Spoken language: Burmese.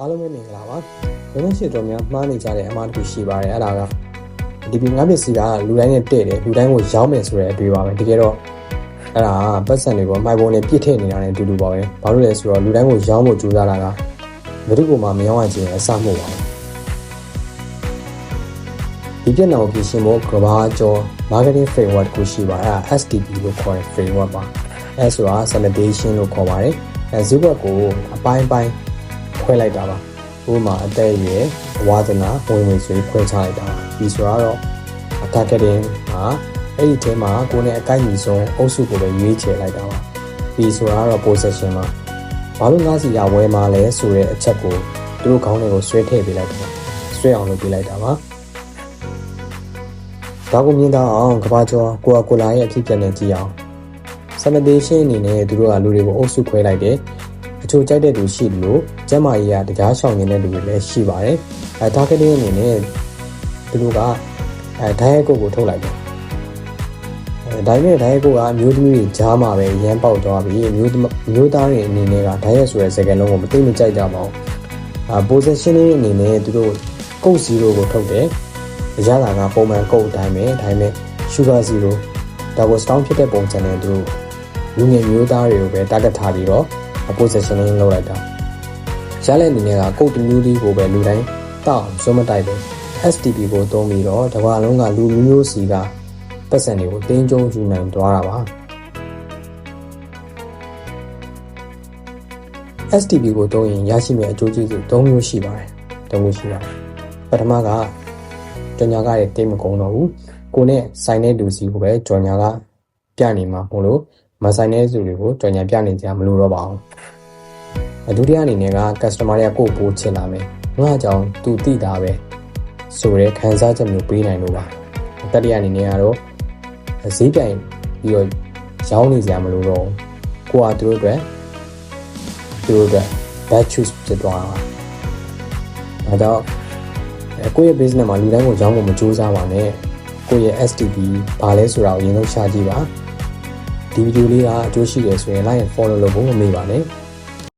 အားလုံးပဲမင်္ဂလာပါ။ဒီနေ့ရှိတော်များမှားနေကြတဲ့အမှားတစ်ခုရှိပါတယ်။အဲ့ဒါကဒီငါးပစ္စည်းကလူတိုင်းနဲ့တဲ့တယ်လူတိုင်းကိုရောင်းမယ်ဆိုတဲ့အတွေ့ပါပဲ။တကယ်တော့အဲ့ဒါပတ်စံတွေကိုမိုက်ပုံနဲ့ပြစ်ထည့်နေတာနဲ့အတူတူပါပဲ။ဘာလို့လဲဆိုတော့လူတိုင်းကိုရောင်းဖို့ကြိုးစားတာကဘယ်သူမှမရောင်းရခြင်းအစမှုပါဘူး။ဒီပြဿနာကိုဖြေရှင်းဖို့ကမ္ဘာကျော် marketing framework ကိုရှိပါအဲ့ဒါ STP လို့ခေါ်တဲ့ framework ပါ။အဲဆိုတာ segmentation လို့ခေါ်ပါတယ်။အဲ zebra ကိုအပိုင်းပိုင်းခွဲလိုက်တာပါဥပမာအသက်အရွယ်ဝါသနာဝင်ဆွေးခွဲခြားလိုက်တာဒီဆိုတော့ targeting မှာအဲ့ဒီထဲမှာကိုယ်နဲ့အကိုက်ညီဆုံးအုပ်စုကိုပဲရွေးချယ်လိုက်တာပါဒီဆိုတော့ possession မှာဘာလို့ငါးစီရဝဲမှာလဲဆိုတဲ့အချက်ကိုသူတို့ခေါင်းတွေကိုဆွဲထည့်ပေးလိုက်တာဆွဲအောင်လုပ်ပေးလိုက်တာပါဒါကိုမြင်တော့အောင်ကဘာကျော်ကိုလာရဲ့အဖြစ်ပြန်နေကြည့်အောင် segmentation အနေနဲ့သူတို့ကလူတွေကိုအုပ်စုခွဲလိုက်တယ်အချို့ကြိုက်တဲ့သူရှိလို့ကျမကြီးကတရားဆောင်နေတဲ့လူတွေလည်းရှိပါတယ်။ targeting အနေနဲ့သူတို့ကဓာတ်ရိုက်ကုတ်ကိုထုတ်လိုက်တယ်။ဒါပေမဲ့ဓာတ်ရိုက်ကုတ်ကအမျိုးသမီးတွေကြားမှာပဲရမ်းပေါက်သွားပြီးမျိုးသားတွေအနေနဲ့ကဓာတ်ရိုက်ဆိုတဲ့စကားလုံးကိုမသိမကြိုက်ကြပါဘူး။ position အနေနဲ့သူတို့ကုတ်0ကိုထုတ်တယ်။အရသာကပုံမှန်ကုတ်အတိုင်းပဲဒါပေမဲ့ sugar 0ဒါကို strong ဖြစ်တဲ့ပုံစံနဲ့သူတို့လူငယ်မျိုးသားတွေကိုပဲ target ထားပြီးတော့positioning လုပ်လိုက်တာရတဲ့အနေနဲ့ကကုတ်တမျိုးလေးကိုပဲလူတိုင်းတောက်စုံမတိုက်ပဲ STP ကိုသုံးပြီးတော့တစ်ခါလုံးကလူမျိုးစီကပတ်စံတွေကိုတင်းကျုံယူနိုင်သွားတာပါ STP ကိုသုံးရင်ရရှိမယ့်အကျိုးကျေးဇူး၃မျိုးရှိပါတယ်ပထမကကြော်ညာကရဲ့တိတ်မကုန်တော့ဘူးကိုနဲ့ဆိုင်တဲ့လူစီကိုပဲကြော်ညာကပြနေမှာမို့လို့မဆိုင်တဲ့သူတွေကိုကြော်ညာပြနေကြမလို့တော့ပါဘူးဒုတိယအနေနဲ့က customer တွေကကိုယ်ပို့ချင်လာမယ်ငါ့အကြောင်းသူသိတာပဲဆိုရဲခံစားချက်မျိုးပေးနိုင်လို့ပါတတိယအနေနဲ့ကတော့ဈေးပြိုင်ပြီးတော့ရောင်းနေကြမလို့တော့ကိုကသူတို့အတွက် bad choice ဖြစ်သွားတာအဲတော့ကိုယ့်ရဲ့ business မှာလူတိုင်းကိုရောင်းဖို့မကြိုးစားပါနဲ့ကိုယ့်ရဲ့ STP ဘာလဲဆိုတာကိုအရင်ဆုံးရှာကြည့်ပါဒီဗီဒီယိုလေးကအကျိုးရှိတယ်ဆိုရင် like and follow လုပ်ဖို့မမေ့ပါနဲ့